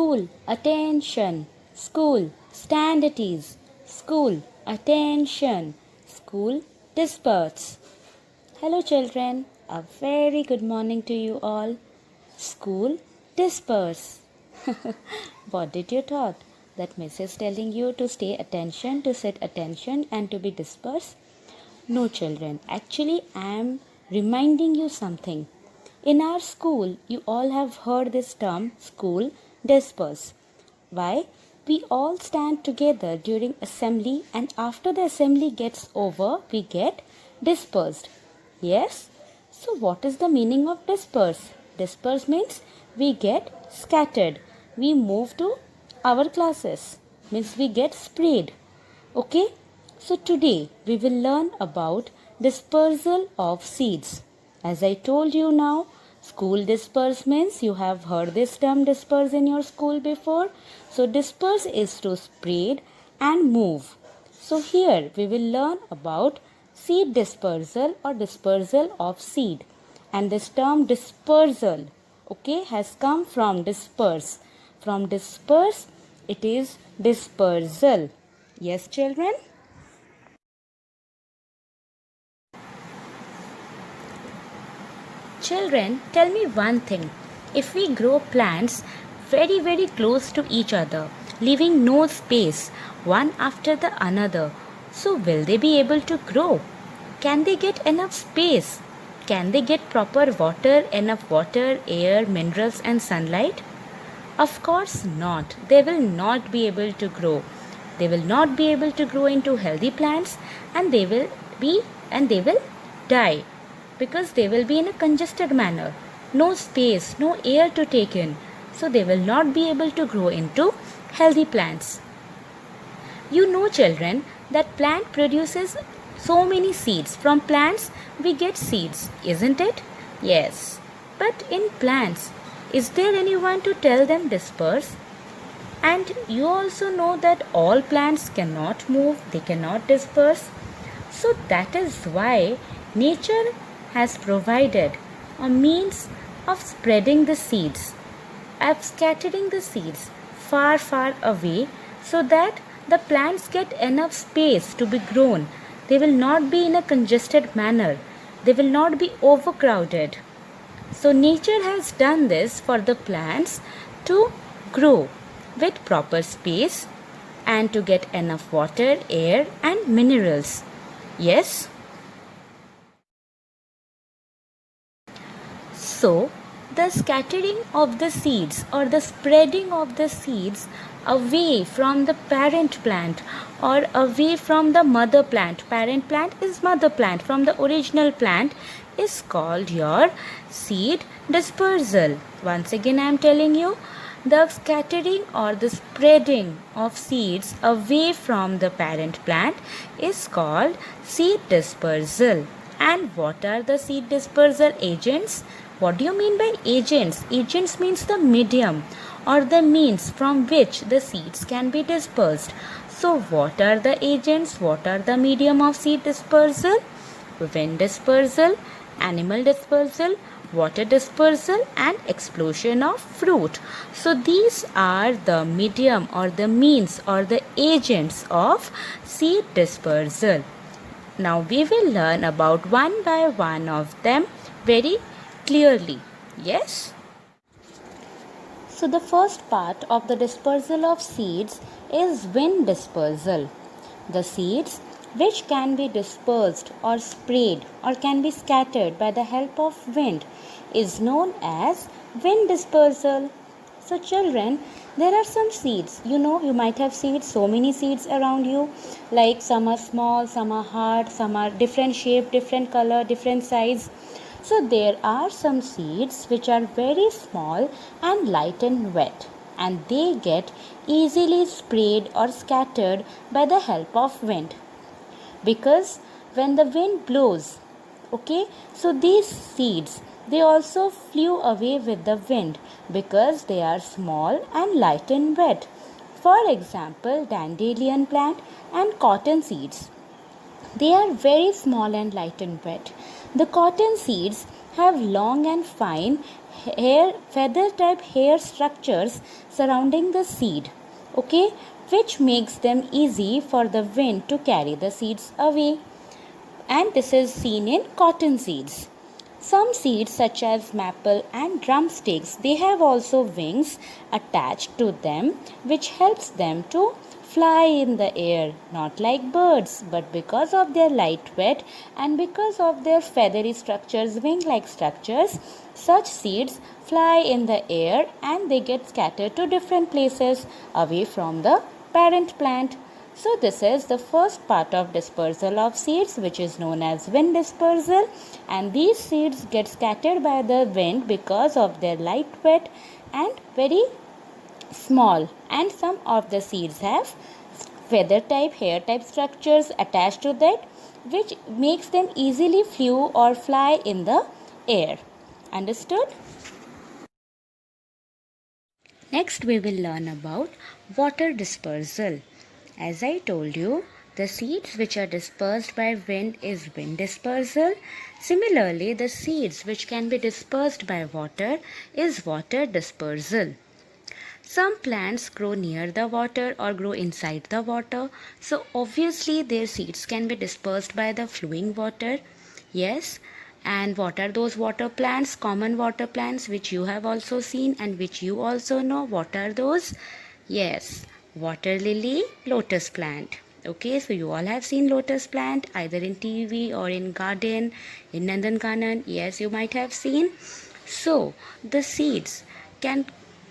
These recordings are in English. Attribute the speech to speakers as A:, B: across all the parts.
A: School, attention. School, stand at ease. School, attention. School, disperse. Hello children, a very good morning to you all. School, disperse. What did you thought? That Miss is telling you to stay attention, to sit attention and to be dispersed? No children, actually I am reminding you something. In our school, you all have heard this term, school disperse. Why? We all stand together during assembly and after the assembly gets over, we get dispersed. Yes? So what is the meaning of disperse? Disperse means we get scattered. We move to our classes. Means we get spread. Okay? So today we will learn about dispersal of seeds. As I told you now, school disperse means you have heard this term disperse in your school before. So disperse is to spread and move. So here we will learn about seed dispersal or dispersal of seed. And this term dispersal, okay, has come from disperse. From disperse, it is dispersal. Yes, children? Children, tell me one thing. If we grow plants very close to each other, leaving no space one after the another, so will they be able to grow? Can they get enough space? Can they get proper water, enough water, air, minerals and sunlight? Of course not. They will not be able to grow. They will not be able to grow into healthy plants and they will die because they will be in a congested manner. No space, no air to take in. So they will not be able to grow into healthy plants. You know children that plant produces so many seeds. From plants we get seeds, isn't it? Yes. But in plants, is there anyone to tell them disperse? And you also know that all plants cannot move, they cannot disperse. So that is why nature has provided a means of spreading the seeds, of scattering the seeds far away so that the plants get enough space to be grown. They will not be in a congested manner. They will not be overcrowded. So nature has done this for the plants to grow with proper space and to get enough water, air and minerals. Yes? So, the scattering of the seeds or the spreading of the seeds away from the parent plant or away from the mother plant. Parent plant is mother plant. From the original plant is called your seed dispersal. Once again I am telling you, the scattering or the spreading of seeds away from the parent plant is called seed dispersal. And what are the seed dispersal agents? What do you mean by agents? Agents means the medium or the means from which the seeds can be dispersed. So what are the agents? What are the medium of seed dispersal? Wind dispersal, animal dispersal, water dispersal and explosion of fruit. So these are the medium or the means or the agents of seed dispersal. Now we will learn about one by one of them very clearly. Yes? So the first part of the dispersal of seeds is wind dispersal. The seeds which can be dispersed or sprayed or can be scattered by the help of wind is known as wind dispersal. So children, there are some seeds. You know, you might have seen so many seeds around you. Like some are small, some are hard, some are different shape, different color, different size. So there are some seeds which are very small and light and wet, and they get easily sprayed or scattered by the help of wind. Because when the wind blows, okay, so these seeds, they also flew away with the wind because they are small and light and wet. For example, dandelion plant and cotton seeds. They are very small and light and wet. The cotton seeds have long and fine feather type hair structures surrounding the seed, okay, which makes them easy for the wind to carry the seeds away. And this is seen in cotton seeds. Some seeds such as maple and drumsticks, they have also wings attached to them which helps them to fly in the air, not like birds, but because of their light weight and because of their feathery structures, wing-like structures, such seeds fly in the air and they get scattered to different places away from the parent plant. So this is the first part of dispersal of seeds, which is known as wind dispersal, and these seeds get scattered by the wind because of their light weight and very small, and some of the seeds have feather type, hair type structures attached to that which makes them easily flew or fly in the air. Understood? Next we will learn about water dispersal. As I told you, the seeds which are dispersed by wind is wind dispersal. Similarly, the seeds which can be dispersed by water is water dispersal. Some plants grow near the water or grow inside the water, so obviously their seeds can be dispersed by the flowing water. Yes, and what are those water plants, common water plants which you have also seen and which you also know? What are those? Yes, water lily, lotus plant. Okay, so you all have seen lotus plant either in TV or in garden, in Nandankanan. Yes, you might have seen. So the seeds can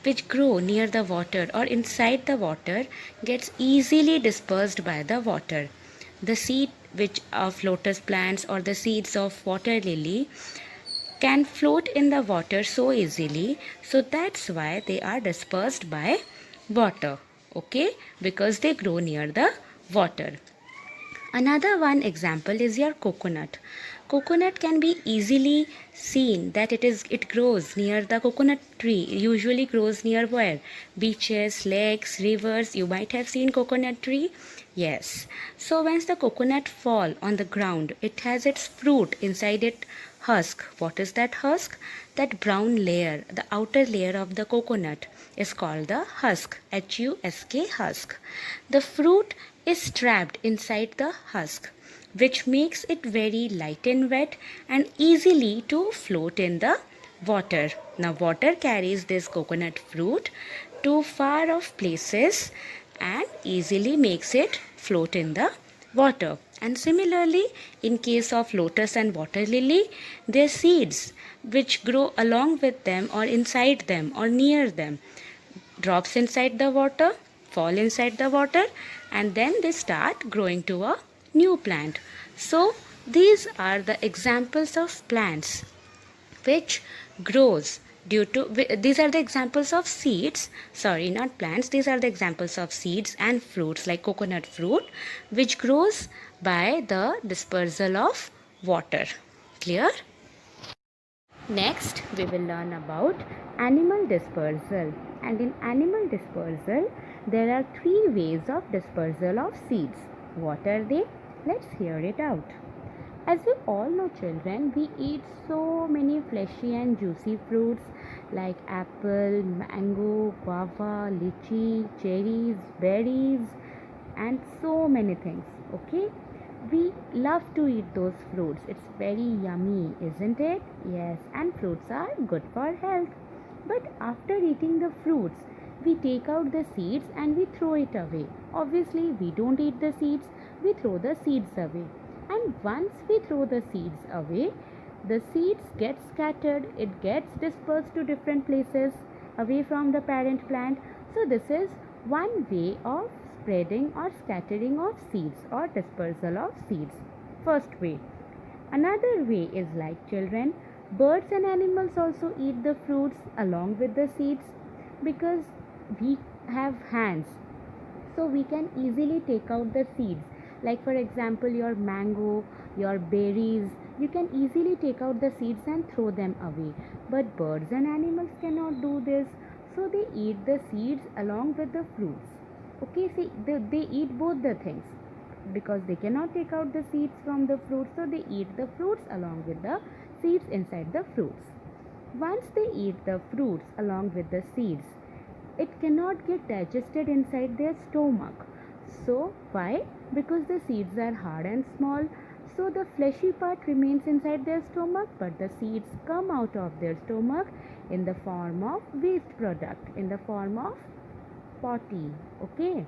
A: which grow near the water or inside the water gets easily dispersed by the water. The seed which of lotus plants or the seeds of water lily can float in the water so easily, so that's why they are dispersed by water, okay, because they grow near the water. Another one example is your coconut. Coconut can be easily seen that it grows near the coconut tree. It usually grows near where? Beaches, lakes, rivers. You might have seen coconut tree. Yes. So once the coconut fall on the ground, it has its fruit inside it husk. What is that husk? That brown layer, the outer layer of the coconut is called the husk. Husk husk. The fruit is trapped inside the husk, which makes it very light and wet and easily to float in the water. Now water carries this coconut fruit to far off places and easily makes it float in the water. And similarly, in case of lotus and water lily, their seeds which grow along with them or inside them or near them drops inside the water, fall inside the water, and then they start growing to a new plant. So these are the examples of plants which grows due to these are the examples of seeds, sorry, not plants, these are the examples of seeds and fruits like coconut fruit which grows by the dispersal of water. Clear? Next, we will learn about animal dispersal. And in animal dispersal, there are three ways of dispersal of seeds. What are they? Let's hear it out. As you all know, children, we eat so many fleshy and juicy fruits like apple, mango, guava, lychee, cherries, berries, and so many things. Okay? We love to eat those fruits. It's very yummy, isn't it? Yes, and fruits are good for health. But after eating the fruits, we take out the seeds and we throw it away. Obviously, we don't eat the seeds, we throw the seeds away. And once we throw the seeds away, the seeds get scattered, it gets dispersed to different places away from the parent plant. So, this is one way of spreading or scattering of seeds or dispersal of seeds. First way. Another way is like children, birds and animals also eat the fruits along with the seeds because we have hands, so we can easily take out the seeds. Like for example, your mango, your berries, you can easily take out the seeds and throw them away. But birds and animals cannot do this, so they eat the seeds along with the fruits. Okay, see, they eat both the things because they cannot take out the seeds from the fruits, so they eat the fruits along with the seeds inside the fruits. Once they eat the fruits along with the seeds, it cannot get digested inside their stomach. So, why? Because the seeds are hard and small, so the fleshy part remains inside their stomach, but the seeds come out of their stomach in the form of waste product, in the form of potty. Okay,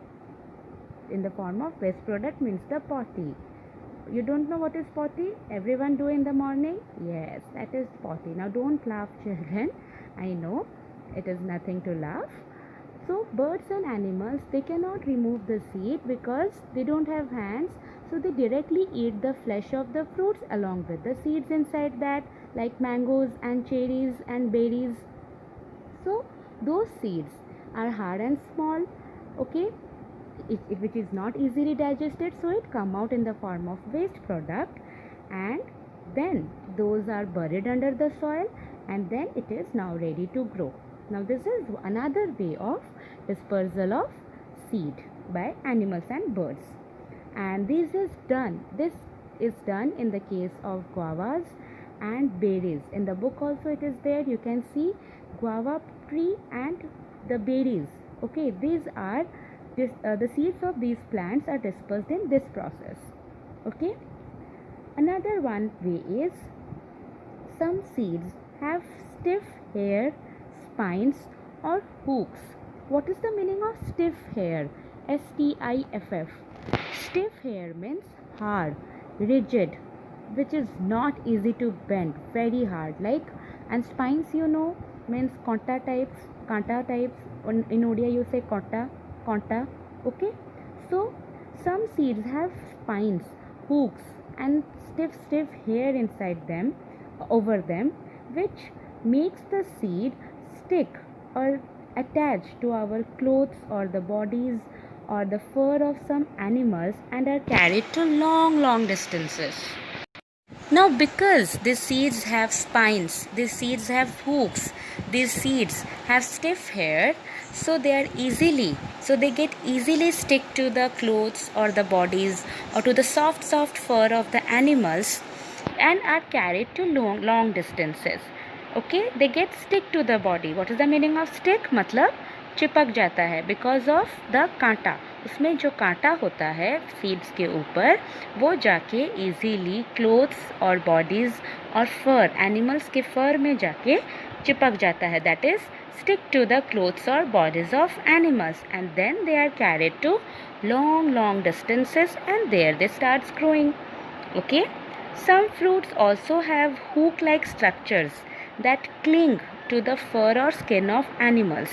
A: in the form of waste product means the potty. You don't know what is potty? Everyone do in the morning? Yes, that is potty. Now don't laugh, children. I know it is nothing to laugh. So birds and animals, they cannot remove the seed because they don't have hands. So they directly eat the flesh of the fruits along with the seeds inside that, like mangoes and cherries and berries. So those seeds are hard and small. Okay, which is not easily digested, so it come out in the form of waste product, and then those are buried under the soil, and then it is now ready to grow. Now this is another way of dispersal of seed by animals and birds, and this is done in the case of guavas and berries. In the book also it is there, you can see guava tree and the berries. Okay, these are the seeds of these plants are dispersed in this process. Okay, another one way is some seeds have stiff hair, spines, or hooks. What is the meaning of stiff hair? Stiff. Stiff hair means hard, rigid, which is not easy to bend, very hard. Like, and spines, means conta types. In Odia, you say conta. Okay, so some seeds have spines, hooks, and stiff hair inside them, over them, which makes the seed stick or attach to our clothes or the bodies or the fur of some animals and are carried to long distances. Now, because these seeds have spines, these seeds have hooks, these seeds have stiff hair, so they get easily stick to the clothes or the bodies or to the soft fur of the animals and are carried to long distances. Okay, they get stick to the body. What is the meaning of stick? मतलब चिपक जाता है because of the कांटा. उसमें जो कांटा होता है सीड्स के ऊपर, वो जाके इजीली क्लोथ्स और बॉडीज़ और फर, एनिमल्स के फर में जाके चिपक जाता है. That is stick to the clothes or bodies of animals, and then they are carried to long distances, and there they starts growing. Okay, some fruits also have hook like structures that cling to the fur or skin of animals.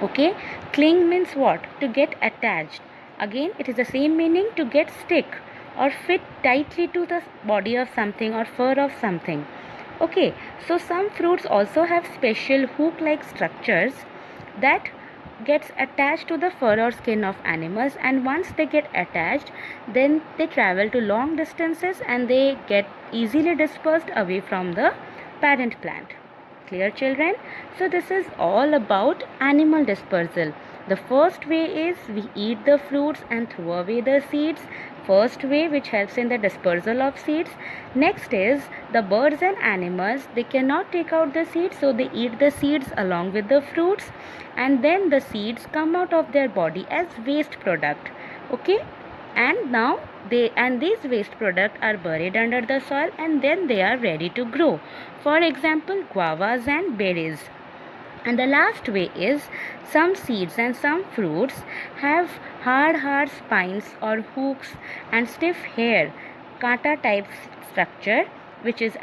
A: Okay, cling means what? To get attached. Again, it is the same meaning, to get stick or fit tightly to the body of something or fur of something. Okay, so some fruits also have special hook like structures that gets attached to the fur or skin of animals, and once they get attached, then they travel to long distances and they get easily dispersed away from the parent plant. Clear, children? So this is all about animal dispersal. The first way is we eat the fruits and throw away the seeds. First way, which helps in the dispersal of seeds. Next is the birds and animals, they cannot take out the seeds, so they eat the seeds along with the fruits, and then the seeds come out of their body as waste product. Okay, and now these waste products are buried under the soil, and then they are ready to grow. For example, guavas and berries. And the last way is some seeds and some fruits have hard spines or hooks and stiff hair, kata type structure, which is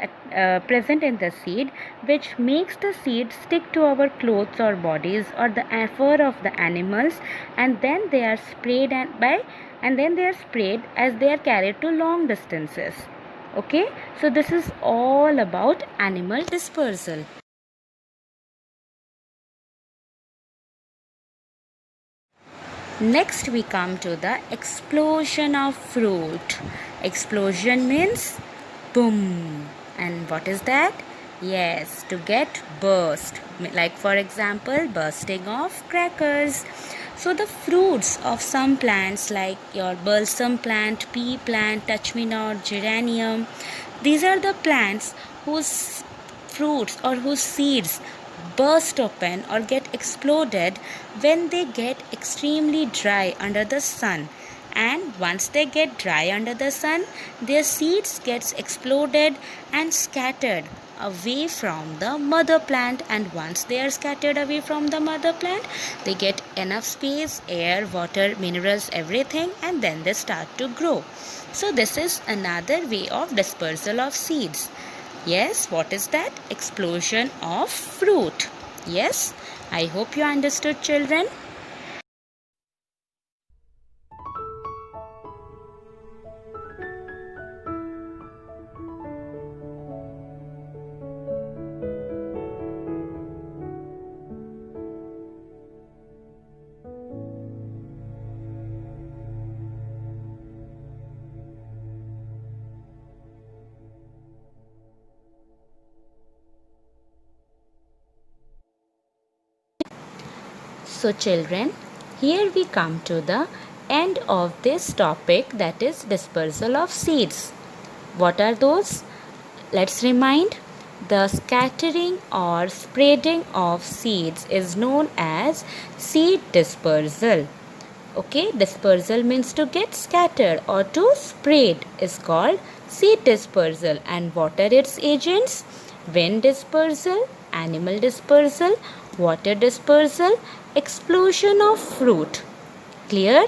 A: present in the seed, which makes the seed stick to our clothes or bodies or the fur of the animals, and then they are sprayed as they are carried to long distances. Okay, so this is all about animal dispersal. Next we come to the explosion of fruit. Explosion means boom. And what is that? Yes, to get burst. Like for example, bursting of crackers. So the fruits of some plants like your balsam plant, pea plant, touch me not, geranium, these are the plants whose fruits or whose seeds burst open or get exploded when they get extremely dry under the sun. And once they get dry under the sun, their seeds gets exploded and scattered away from the mother plant. And once they are scattered away from the mother plant, they get enough space, air, water, minerals, everything, and then they start to grow. So this is another way of dispersal of seeds. Yes, what is that? Explosion of fruit. Yes, I hope you understood, children. So children, here we come to the end of this topic, that is dispersal of seeds. What are those? Let's remind. The scattering or spreading of seeds is known as seed dispersal. Okay, dispersal means to get scattered or to spread is called seed dispersal. And what are its agents? Wind dispersal, animal dispersal, water dispersal, explosion of fruit. Clear?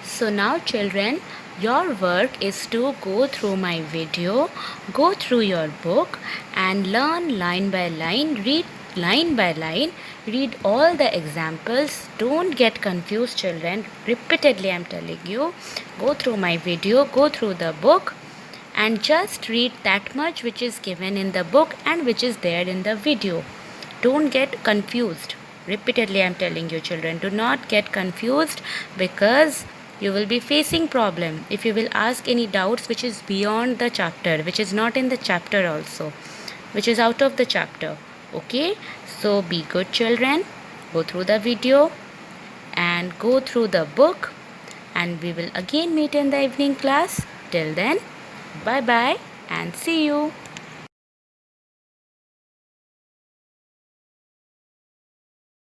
A: So now children, your work is to go through my video, go through your book and learn line by line, read line by line, read all the examples. Don't get confused children, repeatedly I am telling you. Go through my video, go through the book and just read that much which is given in the book and which is there in the video. Don't get confused. Repeatedly I am telling you children, do not get confused, because you will be facing problem if you will ask any doubts which is beyond the chapter, which is not in the chapter also, which is out of the chapter. Okay, so be good children, go through the video and go through the book, and we will again meet in the evening class. Till then, bye bye and see you.